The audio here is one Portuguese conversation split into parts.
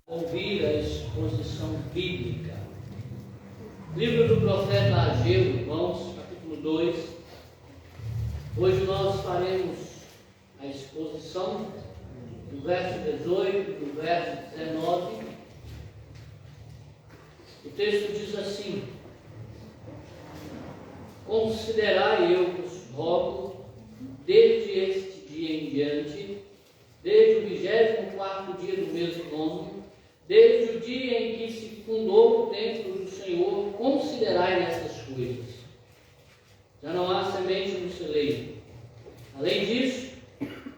Ouvir a exposição bíblica. Livro do profeta Ageu, irmãos, capítulo 2. Hoje nós faremos a exposição do verso 18, do verso 19. O texto diz assim: Considerai, eu vos rogo, desde este dia em diante, desde o 24º dia do mês nono, desde o dia em que se fundou o templo do Senhor, considerai nessas coisas. Já não há semente no celeiro. Além disso,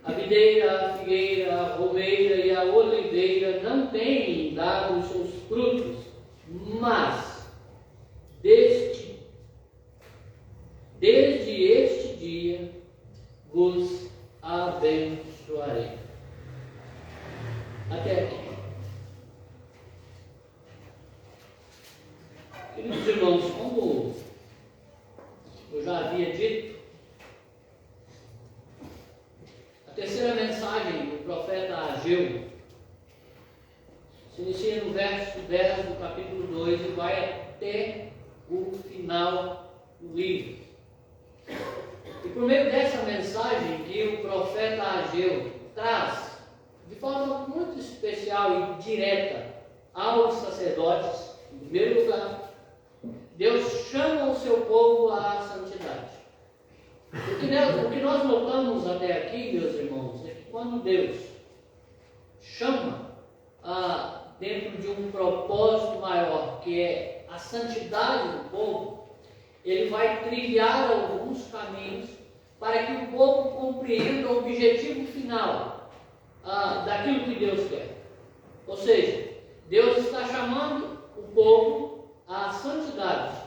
a videira, a figueira, a romeira e a oliveira não têm dado os seus frutos, mas desde este dia vos abençoarei. Até aqui. Queridos irmãos, como eu já havia dito, a terceira mensagem do profeta Ageu se inicia no verso 10 do capítulo 2 e vai até o final do livro. E por meio dessa mensagem que o profeta Ageu traz de forma muito especial e direta aos sacerdotes, em primeiro lugar, Deus chama o seu povo à santidade. O que nós notamos até aqui, meus irmãos, é que quando Deus chama dentro de um propósito maior, que é a santidade do povo, Ele vai trilhar alguns caminhos para que o povo compreenda o objetivo final daquilo que Deus quer. Ou seja, Deus está chamando o povo à santidade.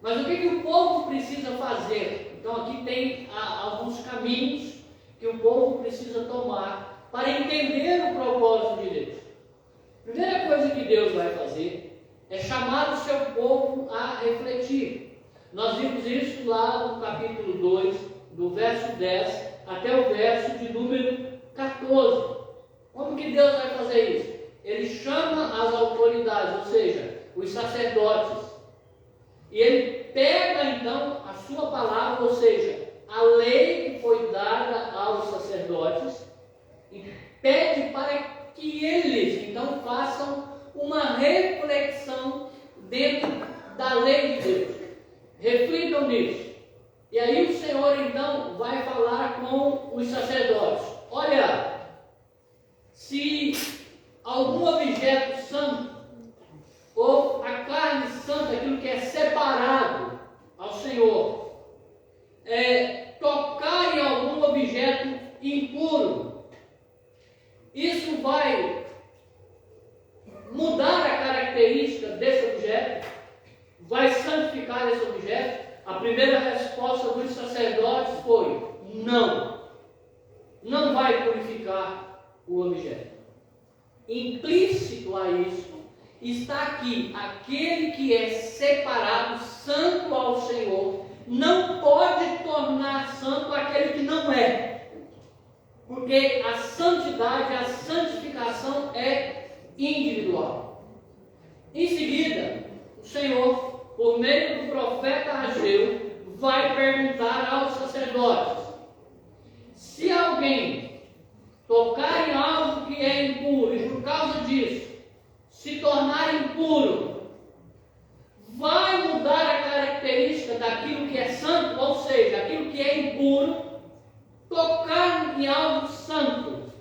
Mas o que o povo precisa fazer? Então aqui tem alguns caminhos que o povo precisa tomar para entender o propósito de Deus. A primeira coisa que Deus vai fazer é chamar o seu povo a refletir. Nós vimos isso lá no capítulo 2, do verso 10 até o verso de número 14. Como que Deus vai fazer isso? Ele chama as autoridades, ou seja, os sacerdotes, e ele pega então a sua palavra, ou seja, a lei que foi dada aos sacerdotes, e pede para que eles então façam uma reflexão dentro da lei de Deus. Reflitam nisso. E aí o Senhor então vai falar com os sacerdotes: olha, se algum objeto santo ou a carne santa, aquilo que é separado ao Senhor, tocar em algum objeto impuro, isso vai mudar a característica desse objeto, vai santificar esse objeto? A primeira resposta dos sacerdotes foi: não vai purificar o objeto. Implícito a isso está aqui: aquele que é separado, santo ao Senhor, não pode tornar santo aquele que não é, porque a santidade, a santificação é individual. Em seguida, o Senhor, por meio do profeta Ageu, vai perguntar aos sacerdotes: se alguém tocar em algo que é impuro e por causa disso se tornar impuro, vai mudar a característica daquilo que é santo? Ou seja, aquilo que é impuro, tocar em algo santo,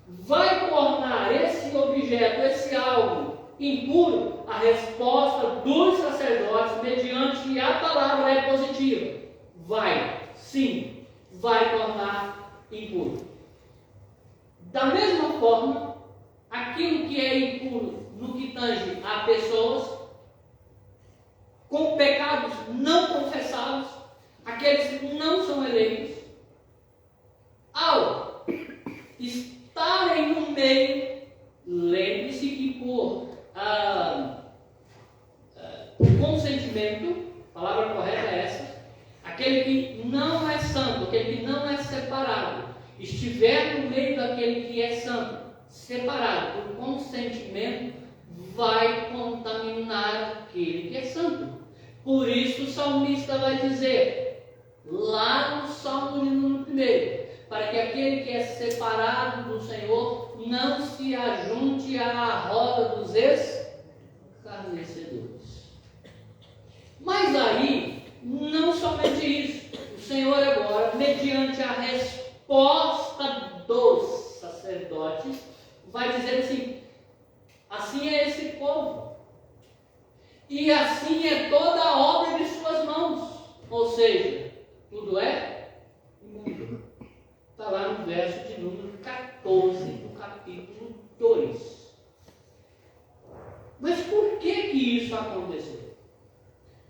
vai tornar esse objeto, esse algo impuro? A resposta dos sacerdotes, mediante a palavra, é positiva: vai, sim, vai tornar impuro. Da mesma forma, aquilo que é impuro no que tange a pessoas com pecados não confessados, aqueles que não são eleitos, ao estarem no meio, lembre-se que por consentimento, a palavra correta é essa, aquele que não é santo, aquele que não é separado, estiver no meio daquele que é santo, separado por consentimento, vai contaminar aquele que é santo. Por isso o salmista vai dizer, lá no Salmo de número 1, para que aquele que é separado do Senhor não se ajunte à roda dos escarnecedores. Mas aí, não somente isso, o Senhor agora, mediante a resposta dos sacerdotes, vai dizer assim, assim é esse povo, e assim é toda a obra de suas mãos, ou seja, tudo é imundo. Está lá no verso de número 14 do capítulo 2. Mas por que isso aconteceu?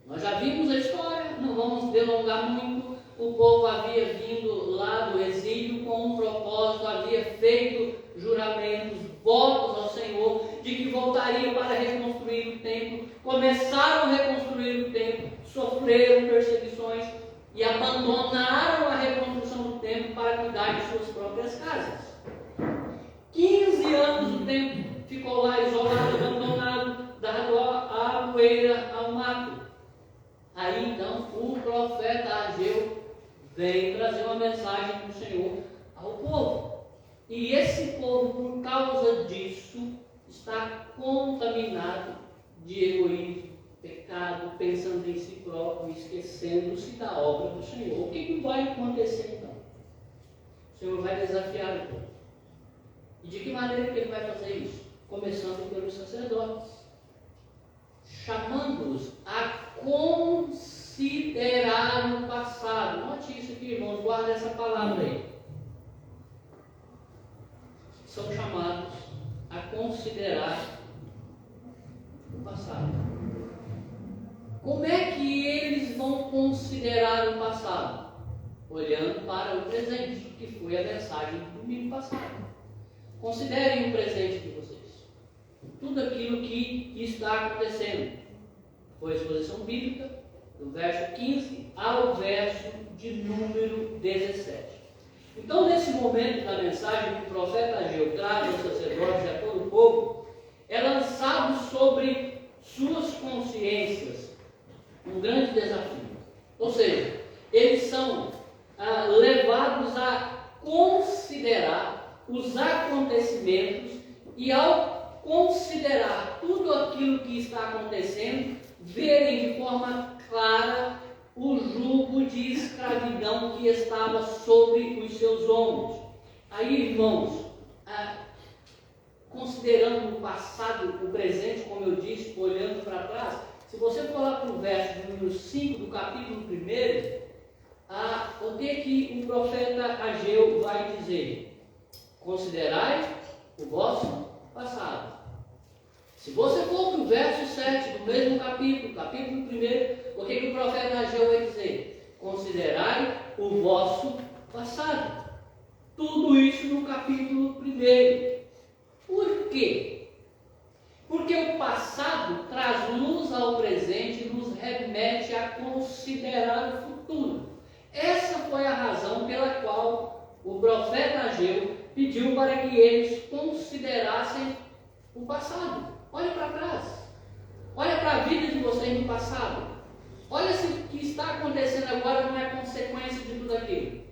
Nós já vimos a história, não vamos delongar muito. O povo havia vindo lá do exílio com um propósito, havia feito juramentos, votos ao Senhor, de que voltariam para reconstruir o templo. Começaram a reconstruir o templo, sofreram perseguições e abandonaram a reconstrução do templo para cuidar de suas próprias casas. 15 anos o templo ficou lá isolado, abandonado, dado à poeira, ao mato. Aí então o profeta Ageu vem trazer uma mensagem do Senhor ao povo. E esse povo, por causa disso, está contaminado de egoísmo, pecado, pensando em si próprio, esquecendo-se da obra do Senhor. O que vai acontecer então? O Senhor vai desafiar o povo. E de que maneira que ele vai fazer isso? Começando pelos sacerdotes, chamando-os a considerar o passado. Note isso aqui, irmãos, guarda essa palavra aí. São chamados a considerar o passado. Como é que eles vão considerar o passado? Olhando para o presente, que foi a mensagem do domingo passado. Considerem o presente de vocês. Tudo aquilo que está acontecendo. Foi a exposição bíblica, do verso 15 ao verso de número 17. Então, nesse momento da mensagem que o profeta Ageu traz aos sacerdotes e a todo o povo, é lançado sobre suas consciências um grande desafio. Ou seja, eles são levados a considerar os acontecimentos e, ao considerar tudo aquilo que está acontecendo, verem de forma clara o jugo de escravidão que estava sobre os seus ombros. Aí, irmãos, considerando o passado, o presente, como eu disse, olhando para trás, se você for lá para o verso número 5 do capítulo 1, o que o profeta Ageu vai dizer? Considerai o vosso passado. Se você for para o verso 7 do mesmo capítulo 1, o que o profeta Ageu vai dizer? Considerai o vosso passado. Tudo isso no capítulo 1. Por quê? Porque o passado traz luz ao presente e nos remete a considerar o futuro. Essa foi a razão pela qual o profeta Ageu pediu para que eles considerassem o passado. Olha para trás. Olha para a vida de vocês no passado. Olha se o que está acontecendo agora não é consequência de tudo aquilo.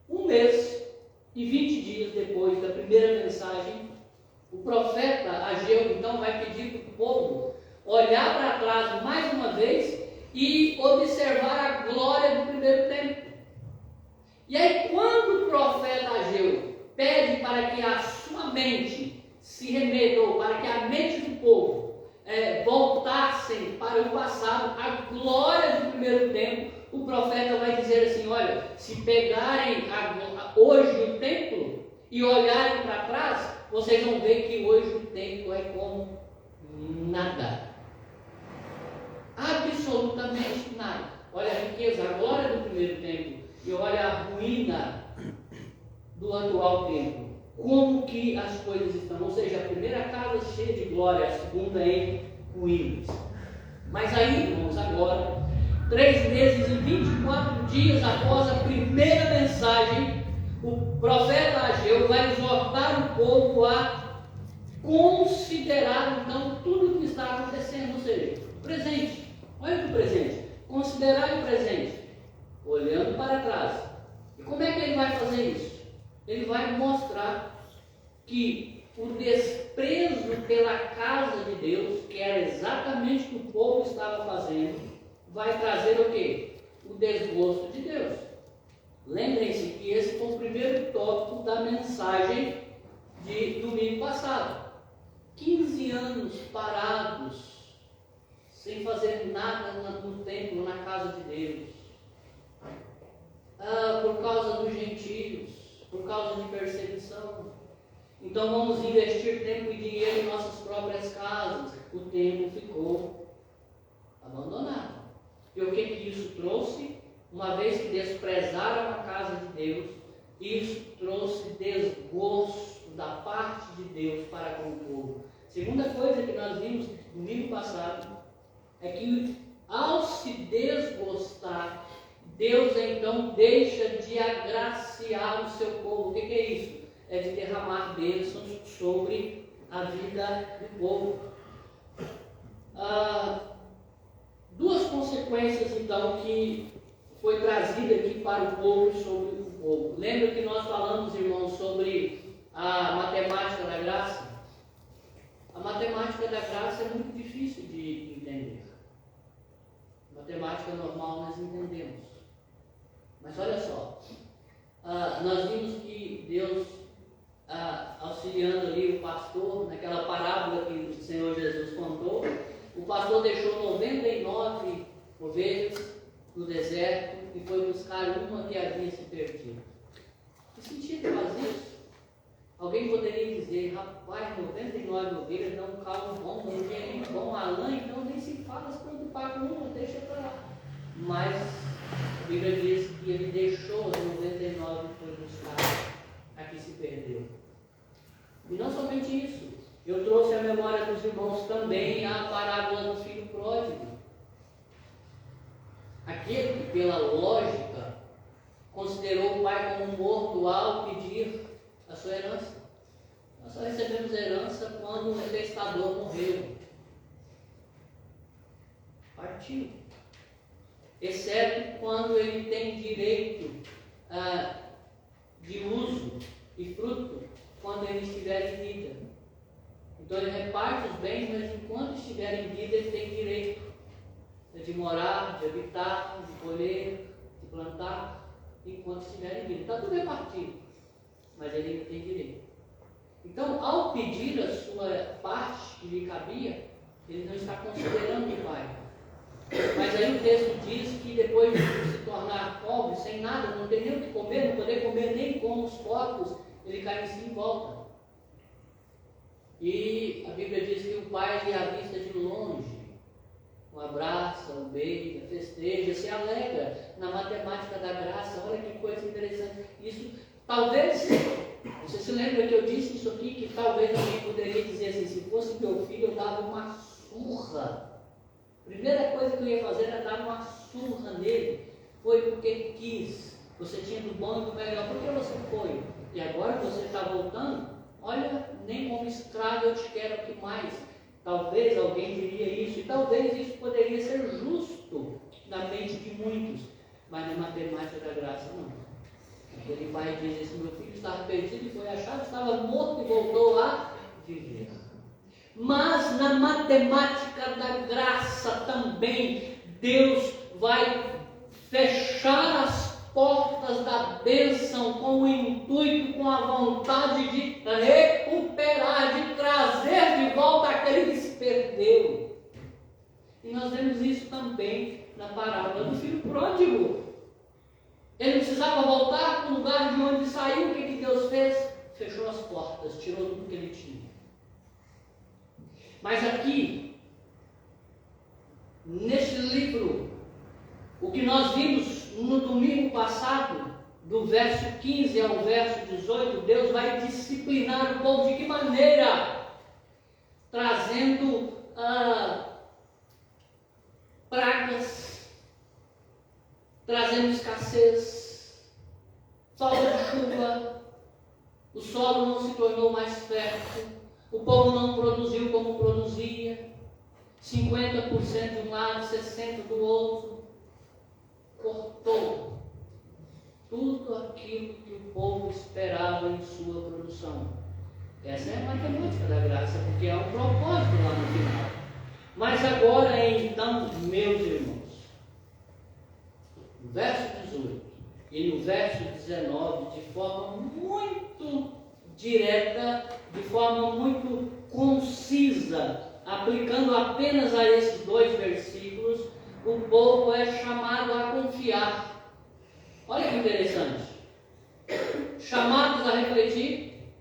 1 mês e 20 dias depois da primeira mensagem, o profeta Ageu então vai pedir para o povo olhar para trás mais uma vez e observar a glória do primeiro templo. E aí, quando o profeta Ageu pede para que a sua mente se remeta, ou para que a mente do povo voltassem para o passado, a glória do primeiro templo, o profeta vai dizer assim: olha, se pegarem hoje o templo e olharem para trás, vocês vão ver que hoje o templo é como nada. Absolutamente nada. Olha a riqueza, a glória do primeiro templo e olha a ruína do atual templo. Como que as coisas estão? Ou seja, a primeira casa cheia de glória, a segunda em ruínas. Mas aí, irmãos, agora, 3 meses e 24 dias após a primeira mensagem, O profeta Ageu vai exortar o povo a considerar então tudo o que está acontecendo, ou seja, o presente. Olha para o presente. Considerar o presente, olhando para trás. E como é que ele vai fazer isso? Ele vai mostrar que o desprezo pela casa de Deus, que era exatamente o que o povo estava fazendo, vai trazer o quê? O desgosto de Deus. Lembrem-se que esse foi o primeiro tópico da mensagem de domingo passado. 15 anos parados, sem fazer nada no templo, na casa de Deus. Por causa dos gentios, por causa de perseguição. Então vamos investir tempo e dinheiro em nossas próprias casas. O templo ficou abandonado. E o que isso trouxe? Uma vez que desprezaram a casa de Deus, isso trouxe desgosto da parte de Deus para com o povo. Segunda coisa que nós vimos no domingo passado é que ao se desgostar, Deus então deixa de agraciar o seu povo. O que é isso? É de derramar bênçãos sobre a vida do povo. Duas consequências então que foi trazida aqui para o povo e sobre o povo. Lembra que nós falamos, irmãos, sobre a matemática da graça? A matemática da graça é muito difícil de entender. A matemática normal nós entendemos. Mas olha só, nós vimos que Deus, auxiliando ali o pastor, naquela parábola que o Senhor Jesus contou, o pastor deixou 99 ovelhas no deserto e foi buscar uma que havia se perdido. Que sentido faz isso? Alguém poderia dizer, rapaz, 99 ovelhas dão um caldo bom, dão um dinheirinho bom, a lã, então nem se fala, se preocupar com uma, deixa para lá. Mas a Bíblia diz que ele deixou as 99 e foi buscar a que se perdeu. E não somente isso, eu trouxe à memória dos irmãos também a parábola do filho pródigo. Aquele que, pela lógica, considerou o pai como morto ao pedir a sua herança. Nós só recebemos herança quando o testador morreu. Partiu. Exceto quando ele tem direito de uso e fruto, quando ele estiver em vida. Então ele reparte os bens, mas enquanto estiver em vida ele tem direito de morar, de habitar, de colher, de plantar, enquanto estiver em vida. Está tudo repartido, mas ele ainda tem direito. Então, ao pedir a sua parte que lhe cabia, ele não está considerando o pai. Mas aí o texto diz que depois de se tornar pobre, sem nada, não ter nem o que comer, não poder comer nem com os corpos, ele cai em si e volta. E a Bíblia diz que o pai lhe avista de longe, um abraça, um beija, festeja, se alegra na matemática da graça. Olha que coisa interessante. Isso, talvez, você se lembra que eu disse isso aqui, que talvez alguém poderia dizer assim, se fosse meu filho eu dava uma surra. A primeira coisa que eu ia fazer era dar uma surra nele. Foi porque quis. Você tinha do bom e do melhor. Por que você foi? E agora você está voltando? Olha, nem como escravo eu te quero aqui mais. Talvez alguém diria isso, e talvez isso poderia ser justo na mente de muitos, mas na matemática da graça não. Aquele pai diz assim, meu filho estava perdido e foi achado, estava morto e voltou a viver. Mas na matemática da graça também, Deus vai fechar as portas da bênção com o intuito, com a vontade de recuperar, de trazer de volta aquele que se perdeu. E nós vemos isso também na parábola do filho pródigo. Ele precisava voltar para o lugar de onde saiu. O que Deus fez? Fechou as portas, tirou tudo que ele tinha. Mas aqui, neste livro, o que nós vimos no domingo passado, do verso 15 ao verso 18, Deus vai disciplinar o povo de que maneira? Trazendo pragas, trazendo escassez, falta de chuva, o solo não se tornou mais fértil, o povo não produziu como produzia, 50% de um lado, 60% do outro, cortou tudo aquilo que o povo esperava em sua produção. Essa é a matemática da graça, porque há um propósito lá no final. Mas agora, então, meus irmãos, no verso 18 e no verso 19, de forma muito direta, de forma muito concisa, aplicando apenas a esses 2 versículos, o povo é chamado a confiar. Olha que interessante. Chamados a refletir,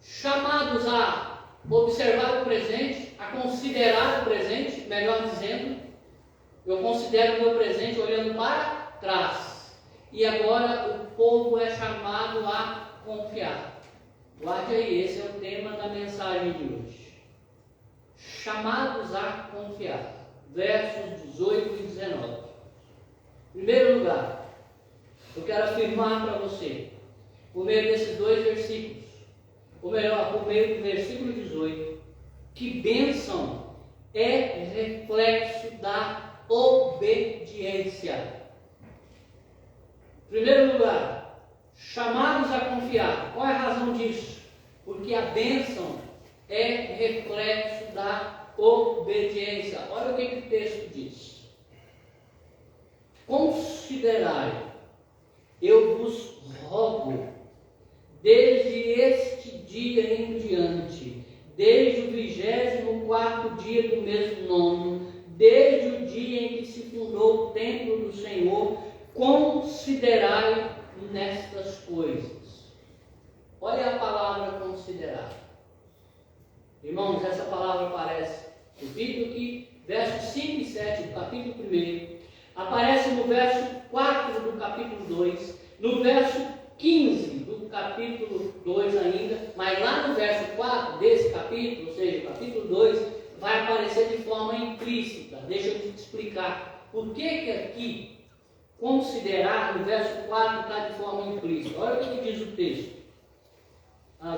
chamados a observar o presente, a considerar o presente, melhor dizendo, eu considero o meu presente olhando para trás. E agora o povo é chamado a confiar. Guarde aí, esse é o tema da mensagem de hoje. Chamados a confiar. Versos 18 e 19. Em primeiro lugar, eu quero afirmar para você, por meio desses 2 versículos, ou melhor, por meio do versículo 18, que bênção é reflexo da obediência. Em primeiro lugar, chamados a confiar. Qual é a razão disso? Porque a bênção é reflexo da obediência. Olha o que o texto diz. Considerai, eu vos rogo, desde este dia em diante, desde o 24º dia do mês nono, desde o dia em que se fundou o templo do Senhor, considerai nestas coisas. Olha a palavra considerar. Irmãos, essa palavra aparece, repito aqui, versos 5 e 7 do capítulo 1, aparece no verso 4 do capítulo 2, no verso 15 do capítulo 2 ainda, mas lá no verso 4 desse capítulo, ou seja, capítulo 2, vai aparecer de forma implícita. Deixa eu te explicar por que aqui considerar no verso 4 está de forma implícita. Olha o que diz o texto.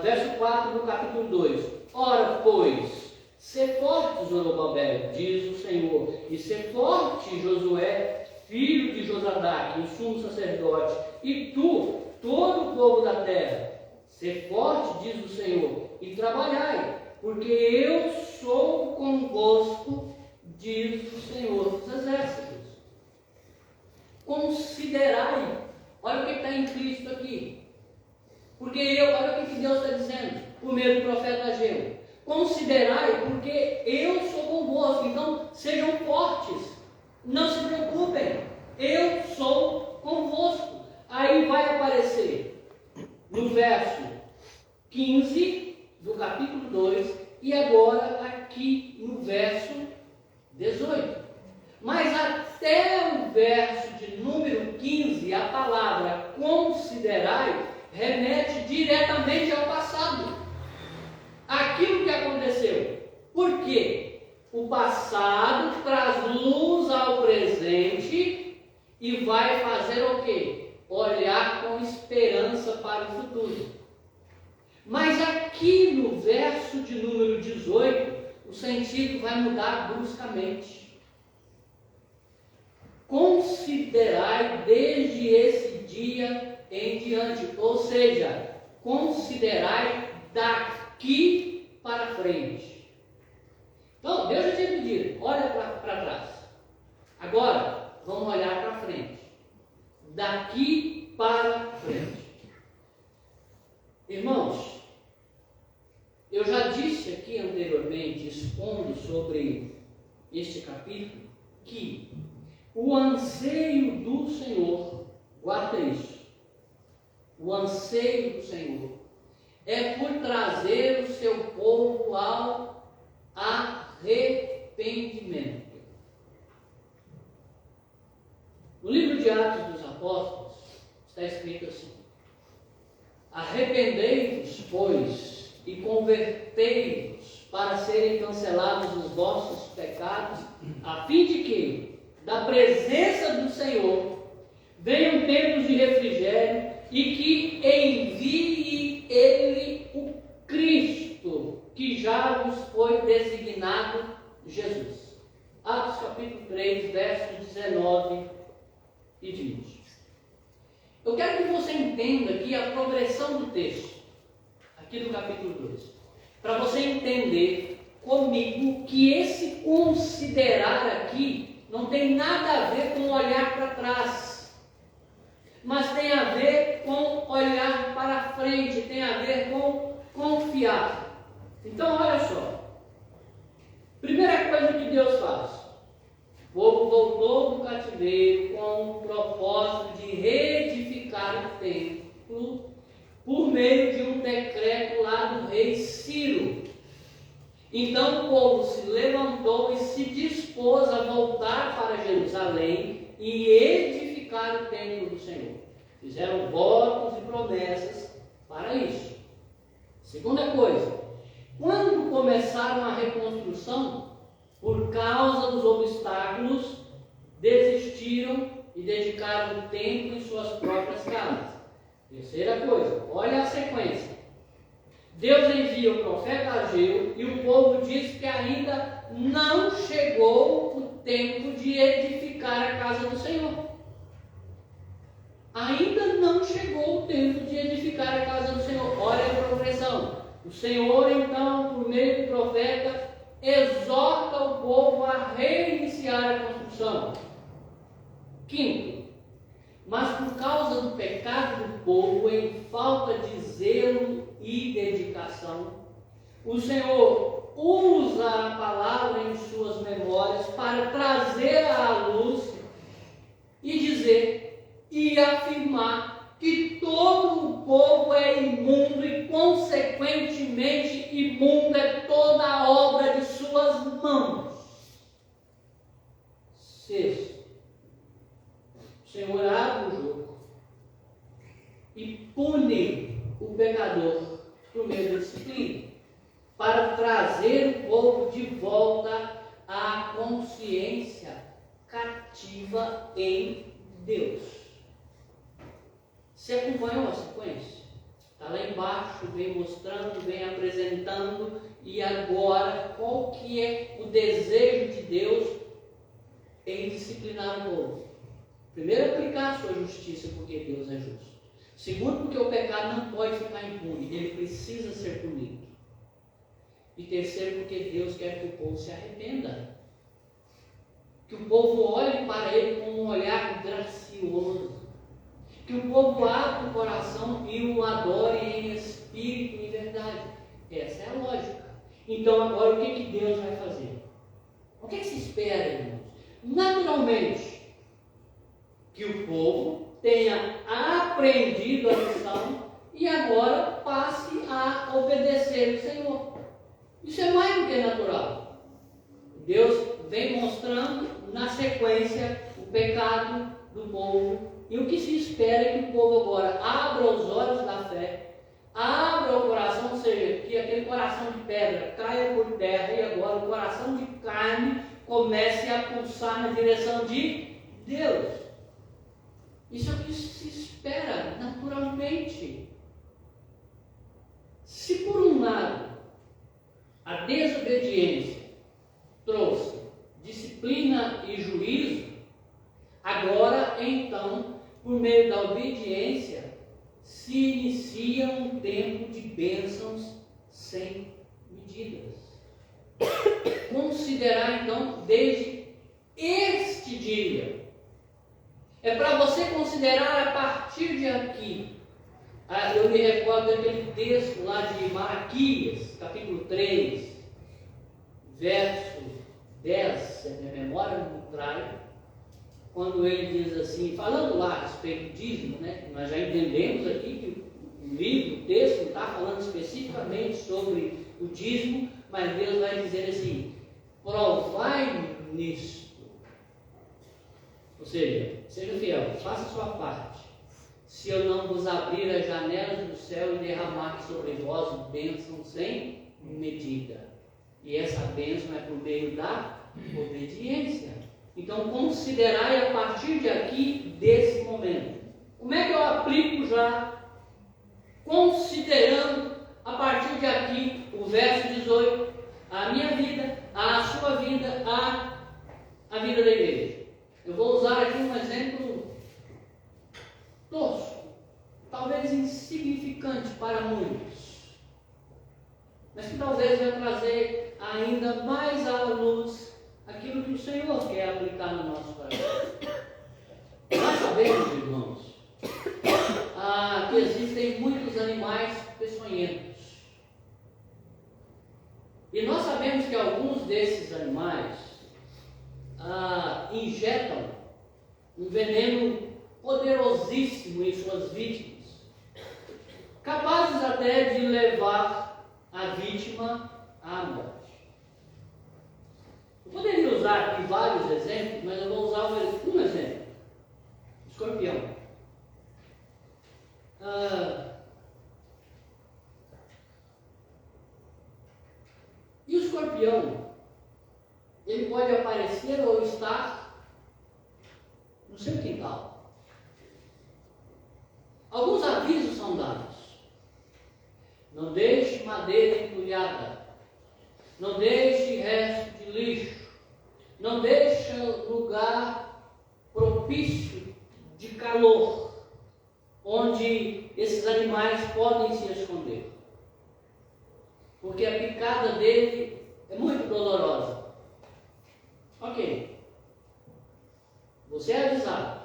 Verso 4 do capítulo 2. Ora, pois, sê forte, Zorobabel, diz o Senhor, e sê forte, Josué, filho de Josadaque, o sumo sacerdote, e tu, todo o povo da terra, sê forte, diz o Senhor, e trabalhai, porque eu sou convosco, diz o Senhor dos exércitos. Considerai, olha o que está implícito aqui. Porque olha o que Deus está dizendo, por meio do profeta Ageu. Considerai, porque eu sou convosco. Então, sejam fortes. Não se preocupem. Eu sou convosco. Aí vai aparecer no verso 15 do capítulo 2 e agora aqui no verso 18. Mas até o verso de número 15, a palavra considerai remete diretamente ao passado. Aquilo que aconteceu. Por quê? O passado traz luz ao presente e vai fazer o quê? Olhar com esperança para o futuro. Mas aqui no verso de número 18, o sentido vai mudar bruscamente. Considerai desde esse dia em diante, ou seja, considerai daqui para frente. Então, Deus já tinha pedido, olha para trás. Agora, vamos olhar para frente. Daqui para frente. Irmãos, eu já disse aqui anteriormente, expondo sobre este capítulo, que o anseio do Senhor, guarda isso, o anseio do Senhor é por trazer o seu povo ao arrependimento. No livro de Atos dos Apóstolos está escrito assim: arrependei-vos, pois, e convertei-vos para serem cancelados os vossos pecados, a fim de que, da presença do Senhor, venham tempos de refrigério e que envie ele o Cristo, que já vos foi designado Jesus. Atos capítulo 3, versos 19 e 20. Eu quero que você entenda aqui a progressão do texto, aqui do capítulo 2, para você entender comigo que esse considerar aqui não tem nada a ver com olhar para trás, mas tem a ver com olhar para frente, tem a ver com confiar. Então, olha só. Primeira coisa que Deus faz: o povo voltou do cativeiro com o propósito de reedificar o templo por meio de um decreto lá do rei Ciro. Então o povo se levantou e se dispôs a voltar para Jerusalém e edificar o templo do Senhor. Fizeram votos e promessas para isso. Segunda coisa, quando começaram a reconstrução, por causa dos obstáculos, desistiram e dedicaram o tempo em suas próprias casas. Terceira coisa, olha a sequência. Deus envia o profeta Ageu e o povo diz que ainda não chegou o tempo de edificar a casa do Senhor. Ainda não chegou o tempo de edificar a casa do Senhor. Olha a progressão. O Senhor, então, por meio do profeta, exorta o povo a reiniciar a construção. Quinto, mas por causa do pecado do povo, em falta de zelo e dedicação, o Senhor usa a palavra em suas memórias para trazer à luz e dizer e afirmar que todo o povo é imundo e, consequentemente, imunda é toda a obra de suas mãos. Sexto, o Senhor abre o jogo e pune o pecador por meio da disciplina, para trazer o povo de volta à consciência cativa em Deus. Você acompanhou a sequência? Está lá embaixo, vem mostrando, vem apresentando, e agora qual que é o desejo de Deus em disciplinar o povo? Primeiro, aplicar a sua justiça, porque Deus é justo. Segundo, porque o pecado não pode ficar impune, ele precisa ser punido. E terceiro, porque Deus quer que o povo se arrependa, que o povo olhe para ele com um olhar gracioso, que o povo abra o coração e o adore em espírito e em verdade. Essa é a lógica. Então agora o que Deus vai fazer? O que se espera, irmãos? Naturalmente, que o povo tenha aprendido a lição e agora passe a obedecer o Senhor. Isso é mais do que natural. Deus vem mostrando na sequência o pecado do povo, e o que se espera é que o povo agora abra os olhos da fé, abra o coração, ou seja, que aquele coração de pedra caia por terra e agora o coração de carne comece a pulsar na direção de Deus. Isso é o que se espera naturalmente. Se por um lado a desobediência trouxe disciplina e juízo, agora então, por meio da obediência, se inicia um tempo de bênçãos sem medidas. Considerar então desde este dia. É para você considerar a partir de aqui. Eu me recordo daquele texto lá de Malaquias, capítulo 3, verso 10, se a minha memória não me trai, quando ele diz assim, falando lá a respeito do dízimo, né? Nós já entendemos aqui que o livro, o texto, não está falando especificamente sobre o dízimo, mas Deus vai dizer assim, provai nisto. Ou seja, seja fiel, faça a sua parte. Se eu não vos abrir as janelas do céu e derramar sobre vós bênção sem medida. E essa bênção é por meio da obediência. Então considerai a partir de aqui, desse momento. Como é que eu aplico já, considerando a partir de aqui, o verso 18, a minha vida, a sua vida, a vida da igreja? Eu vou usar aqui um exemplo tosco, talvez insignificante para muitos, mas que talvez vai trazer ainda mais à luz aquilo que o Senhor quer aplicar no nosso coração. Nós sabemos, irmãos, que existem muitos animais peçonhentos. E nós sabemos que alguns desses animais injetam um veneno poderosíssimo em suas vítimas, capazes até de levar a vítima à morte. Eu poderia usar aqui vários exemplos, mas eu vou usar um exemplo: escorpião. E o escorpião, ele pode aparecer ou estar no seu quintal. Alguns avisos são dados: não deixe madeira entulhada, não deixe resto de lixo, não deixe lugar propício de calor, onde esses animais podem se esconder, porque a picada dele é muito dolorosa. Ok, você é avisado.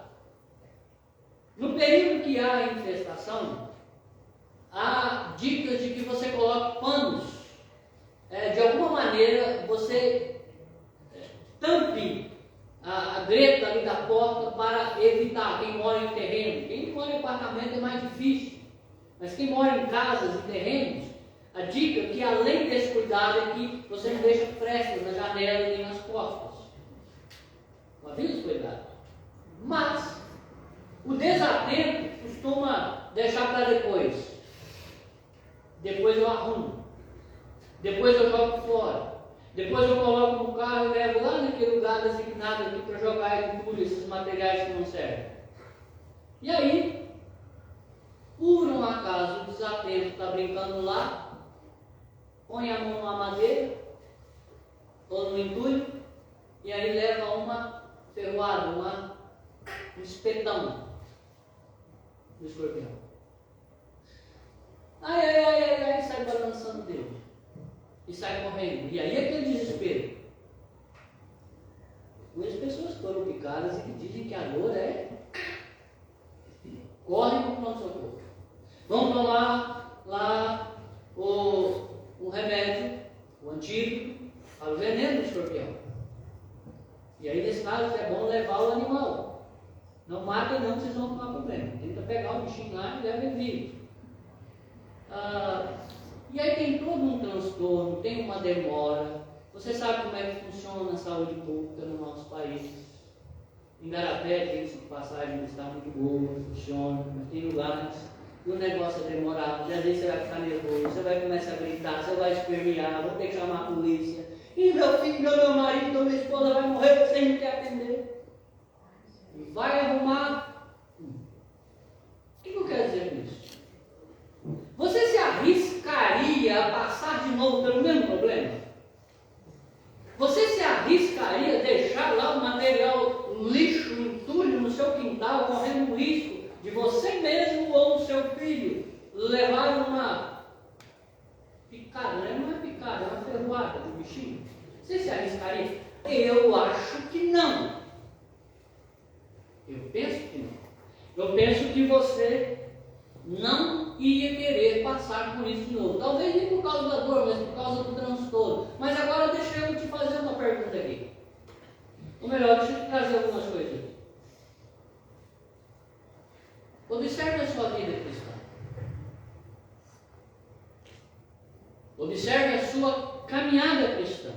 No período que há infestação, há dicas de que você coloque panos, de alguma maneira você tampe a greta ali da porta para evitar. Quem mora em terreno, quem mora em apartamento é mais difícil, mas quem mora em casas e terrenos, a dica é que além desse cuidado é que você não deixa frestas na janela nem nas portas. Um aviso, cuidado. Mas o desatento costuma deixar para depois. Depois eu arrumo, depois eu jogo fora, depois eu coloco no carro e levo lá naquele lugar designado aqui para jogar entulho, esses materiais que não servem. E aí, por um acaso, o desatento está brincando lá, põe a mão numa madeira ou no entulho e aí leva uma ferroada, um espetão do escorpião. Ai, sai balançando dele e sai correndo. E aí aquele desespero. Conheço pessoas que foram picadas e que dizem que a dor corre para o pronto-socorro. Vão tomar lá o remédio, o antídoto, para o veneno do escorpião. E aí nesse caso é bom levar o animal. Não mata não, vocês vão tomar problema. Tenta pegar o bichinho lá e leva ele vivo. E aí tem todo um transtorno, tem uma demora. Você sabe como é que funciona a saúde pública no nosso país. Em Garapé tem essa passagem que está muito boa, funciona, mas tem lugares que o negócio é demorado, e às vezes você vai ficar nervoso, você vai começar a gritar, você vai espernear, vou ter que chamar a polícia. E meu filho, meu marido, minha esposa vai morrer, você não quer atender. E vai arrumar. O que eu quero dizer com isso? Você se arriscaria a passar de novo pelo mesmo problema? Você se arriscaria a deixar lá o material lixo, entulho no seu quintal, correndo o risco de você mesmo ou o seu filho levar uma picada? Não é picada, é uma ferroada do bichinho. Você se arriscaria? Eu acho que não. Eu penso que não. Eu penso que você não ia querer passar por isso de novo. Talvez nem por causa da dor, mas por causa do transtorno. Mas agora deixa eu te fazer uma pergunta aqui. Ou melhor, deixa eu te trazer algumas coisas aqui. Observe a sua vida cristã. Observe a sua caminhada cristã.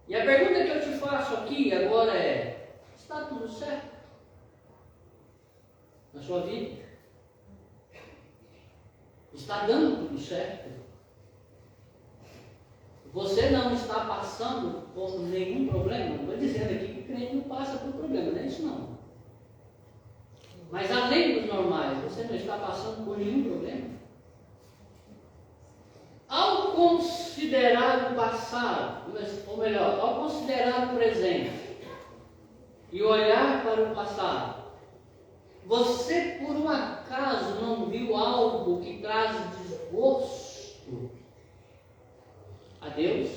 E a pergunta que eu te faço aqui agora é: está tudo certo na sua vida? Está dando tudo certo? Você não está passando por nenhum problema? Não estou dizendo aqui que o crente não passa por problema, não é isso não. Mas além dos normais, você não está passando por nenhum problema? Ao considerar o passado, ou melhor, ao considerar o presente e olhar para o passado, você por um acaso não viu algo que traz desgosto a Deus?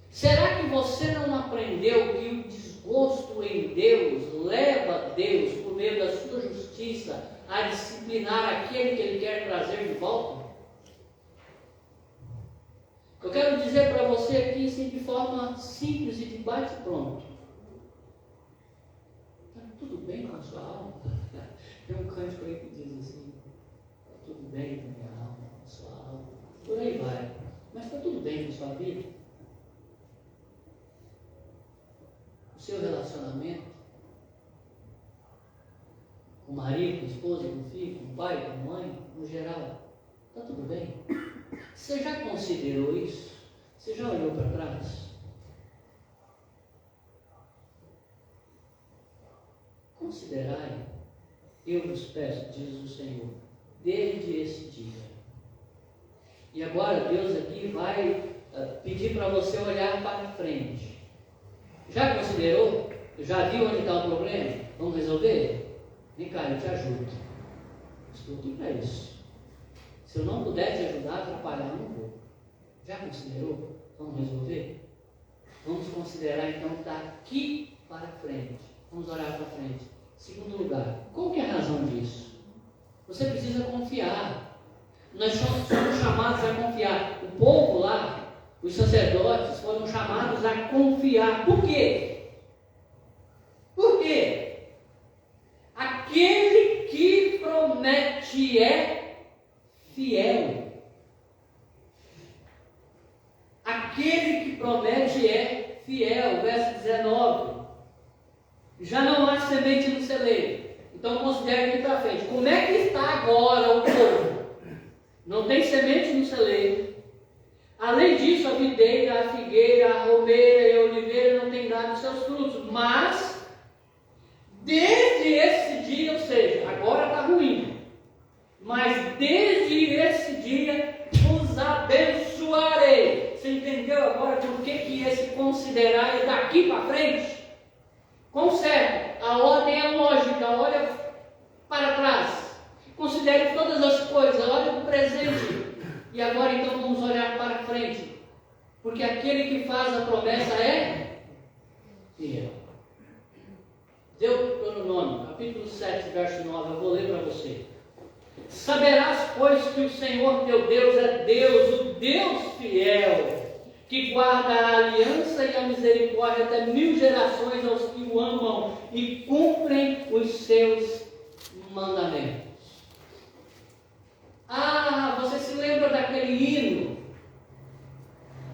Será que você não aprendeu que o desgosto em Deus leva Deus, por meio da sua justiça, a disciplinar aquele que Ele quer trazer de volta? Eu quero dizer para você aqui, assim, de forma simples e de bate-pronto. Está tudo bem com a sua alma? Tem um cântico aí que diz assim: está tudo bem com a minha alma, com a sua alma. Por aí vai. Mas está tudo bem com a sua vida? O seu relacionamento com o marido, com a esposa, com o filho, com o pai, com a mãe, no geral, está tudo bem? Você já considerou isso? Você já olhou para trás? Considerai, eu vos peço, diz o Senhor, desde esse dia. E agora Deus aqui vai pedir para você olhar para frente. Já considerou? Já viu onde está o problema? Vamos resolver? Vem cá, eu te ajudo. Estou aqui para isso. Se eu não puder te ajudar, atrapalhar, eu não vou. Já considerou? Vamos resolver? Vamos considerar então daqui para frente. Vamos olhar para frente. Segundo lugar, qual que é a razão disso? Você precisa confiar. Nós somos chamados a confiar. O povo lá, os sacerdotes, foram chamados a confiar. Por quê? Por quê? Aquele que promete é fiel. Aquele que promete é fiel. Verso 19. Já não há semente no celeiro. Então considere aqui para frente. Como é que está agora o povo? Não tem semente no celeiro. Além disso, a videira, a figueira, a romeira e a oliveira não têm dado seus frutos. Mas, desde esse dia, ou seja, agora está ruim. Mas desde esse dia os abençoarei. Você entendeu agora por que esse considerar é daqui para frente? Conserve, a ordem é lógica, olha para trás, considere todas as coisas, olha para o presente, e agora então vamos olhar para frente, porque aquele que faz a promessa é fiel. Deuteronômio, capítulo 7, verso 9, eu vou ler para você. Saberás, pois, que o Senhor teu Deus é Deus, o Deus fiel, que guarda a aliança e a misericórdia até 1000 gerações aos que o amam e cumprem os seus mandamentos. Ah, você se lembra daquele hino?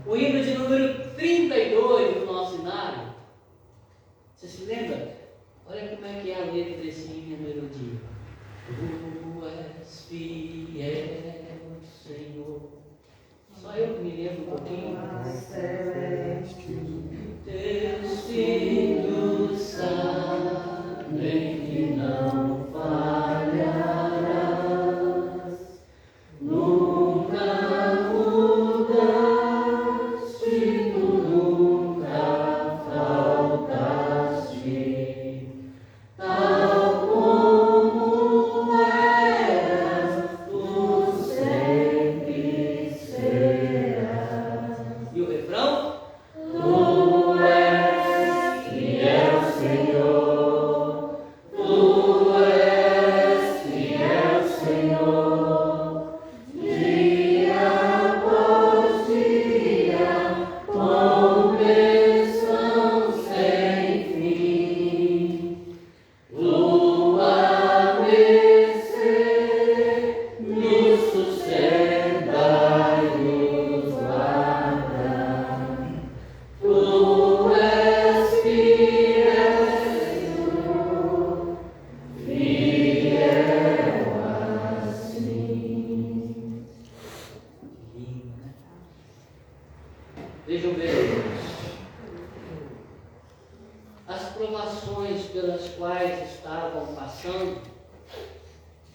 O hino de número 32 do nosso cenário? Você se lembra? Olha como é que é a letra desse hino, a melodia. Tu és fiel, Senhor. Só eu que me lembro um pouquinho. Teus filhos sabem que não falharás, nunca mudaste, tu nunca faltaste, tal como eras, tu sempre serás. E o refrão? tribulações pelas quais estavam passando,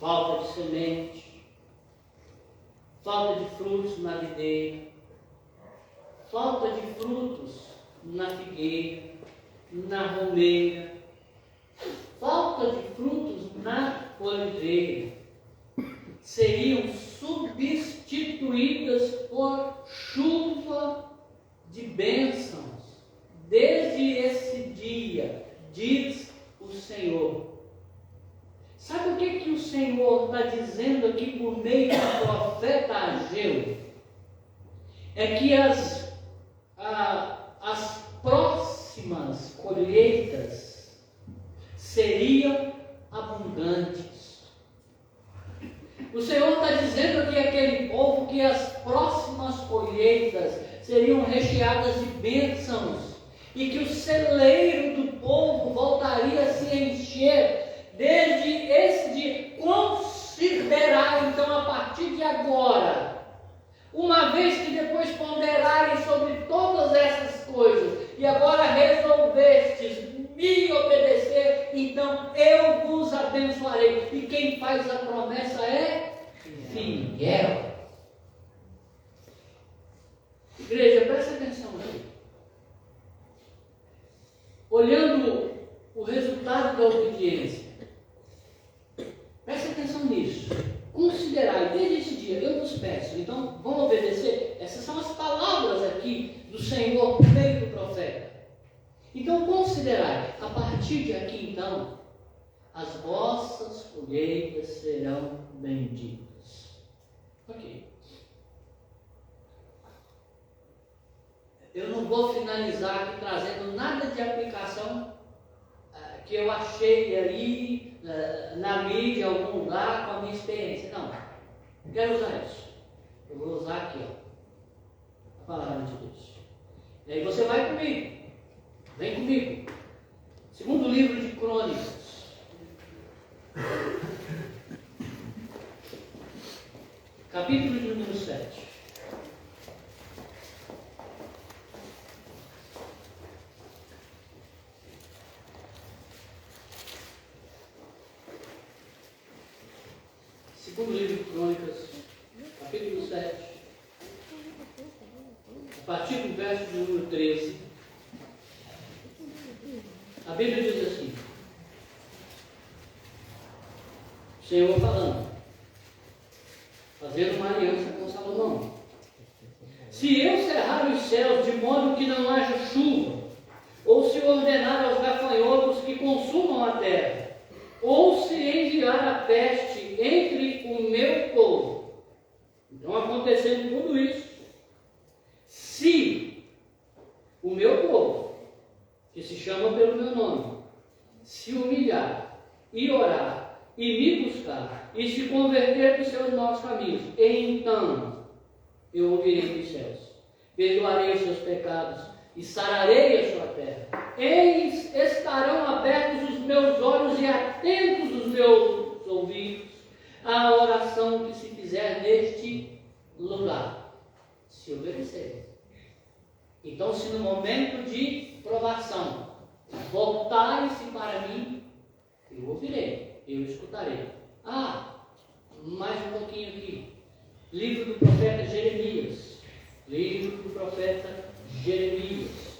falta de semente, falta de frutos na videira, falta de frutos na figueira, na romeira, falta de frutos na oliveira, seriam substituídas por chuva de bênçãos desde esse dia, diz o Senhor. Sabe o que o Senhor está dizendo aqui por meio do profeta Ageu? É que as próximas colheitas seriam abundantes. O Senhor está dizendo aqui àquele povo que as próximas colheitas seriam recheadas de bênçãos e que o celeiro do povo voltaria a se encher desde esse dia. Considerar então a partir de agora, uma vez que depois ponderarem sobre todas essas coisas e agora resolvestes me obedecer, então eu vos abençoarei. E quem faz a promessa é fiel. Igreja, presta atenção aqui. Olhando o resultado da obediência, presta atenção nisso. Considerai desde esse dia, eu vos peço, então vamos obedecer? Essas são as palavras aqui do Senhor por meio do profeta. Então considerai, a partir de aqui então, as vossas colheitas serão benditas. Ok. Eu não vou finalizar aqui trazendo nada de aplicação que eu achei ali na mídia, em algum lugar, com a minha experiência. Não, não quero usar isso. Eu vou usar aqui, a palavra de Deus. E aí você vai comigo. Vem comigo. Segundo livro de Crônicas. Capítulo de número 7. Segundo livro de Crônicas, capítulo 7, a partir do verso de número 13, a Bíblia diz assim, o Senhor falando, fazendo uma aliança com Salomão. Se eu cerrar os céus de modo que não haja chuva, ou se ordenar aos gafanhotos que consumam a terra, ou se enviar a peste entre o meu povo. Então, acontecendo tudo isso, se o meu povo, que se chama pelo meu nome, se humilhar e orar e me buscar e se converter dos seus maus caminhos, então eu ouvirei dos céus, perdoarei os seus pecados e sararei a sua terra. Eis estarão abertos os meus olhos e atentos os meus ouvidos à oração que se fizer neste lugar, se obedecer. Então, se no momento de provação voltarem-se para mim, eu ouvirei, eu escutarei. Mais um pouquinho aqui. Livro do profeta Jeremias. Livro do profeta Jeremias.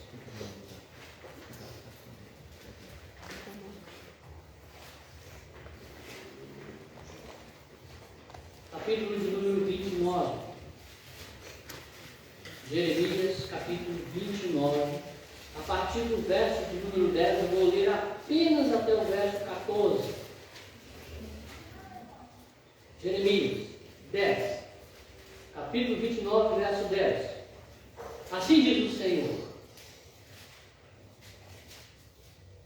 Capítulo de número 29. Jeremias, capítulo 29. A partir do verso de número 10, eu vou ler apenas até o verso 14. Jeremias 10. Capítulo 29, verso 10. Assim diz o Senhor: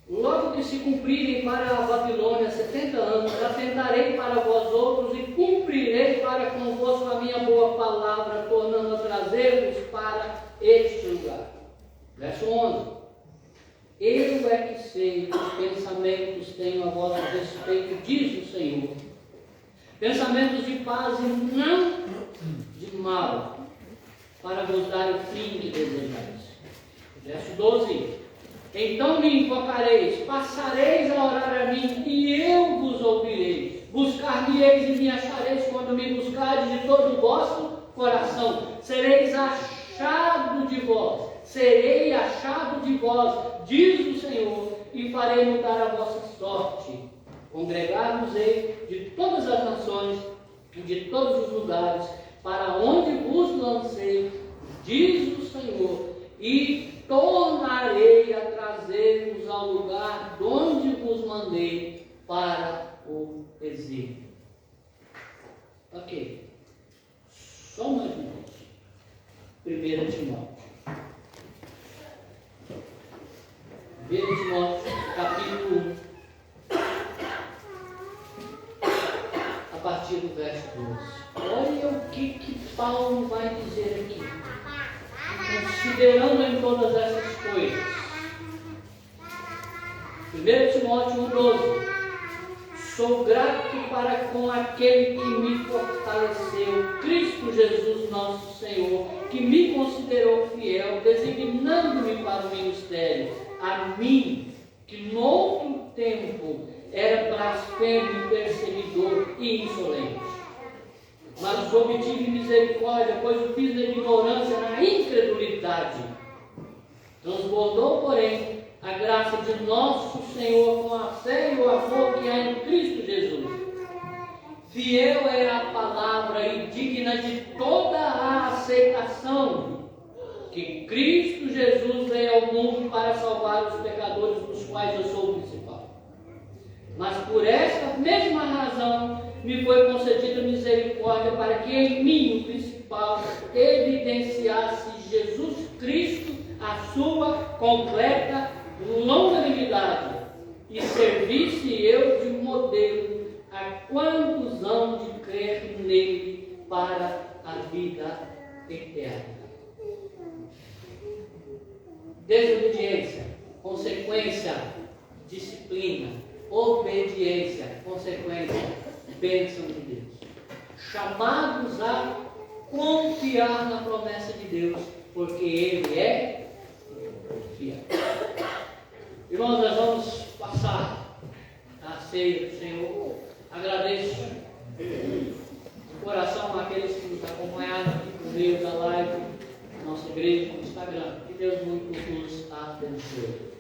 logo que se cumprirem para a Babilônia 70 anos, atentarei para vós outros e cumprirei para convosco a minha boa palavra, tornando a trazer-vos para este lugar. Verso 11. Eu é que sei que pensamentos tenho a vosso respeito, diz o Senhor. Pensamentos de paz e não de mal, para vos dar o fim que desejais. Verso 12. Então me invocareis, passareis a orar a mim, e eu vos ouvirei. Buscar-me-eis e me achareis quando me buscardes de todo o vosso coração. Sereis achado de vós, serei achado de vós, diz o Senhor, e farei mudar a vossa sorte. Congregar-vos-ei de todas as nações e de todos os lugares, para onde vos lancei, diz o Senhor, e tornarei a trazer-vos ao lugar de onde vos mandei para o exílio. Ok. Só mais um pouco. 1 Timóteo. 1 Timóteo, capítulo 1. A partir do verso 12. Olha o que Paulo vai dizer aqui. Considerando em todas essas coisas. 1 Timóteo 1,12. Sou grato para com aquele que me fortaleceu, Cristo Jesus nosso Senhor, que me considerou fiel, designando-me para o ministério, a mim, que no outro tempo era blasfemo, perseguidor e insolente. Mas obtive misericórdia, pois o fiz na ignorância, na incredulidade. Transbordou, porém, a graça de nosso Senhor com a fé e o amor que há em Cristo Jesus. Fiel é a palavra e digna de toda a aceitação, que Cristo Jesus veio ao mundo para salvar os pecadores, dos quais eu sou o principal. Mas por esta mesma razão me foi concedida misericórdia, para que em mim, o principal, evidenciasse Jesus Cristo a sua completa longanimidade, e servisse eu de modelo a quantos hão de crer nele para a vida eterna. Desobediência, consequência, disciplina. Obediência, consequência, bênção de Deus. Chamados a confiar na promessa de Deus, porque Ele é fiel. Irmãos, nós vamos passar a ceia do Senhor. Agradeço de coração àqueles que nos acompanharam aqui por meio da live, nossa igreja no Instagram. Que Deus muito nos abençoe.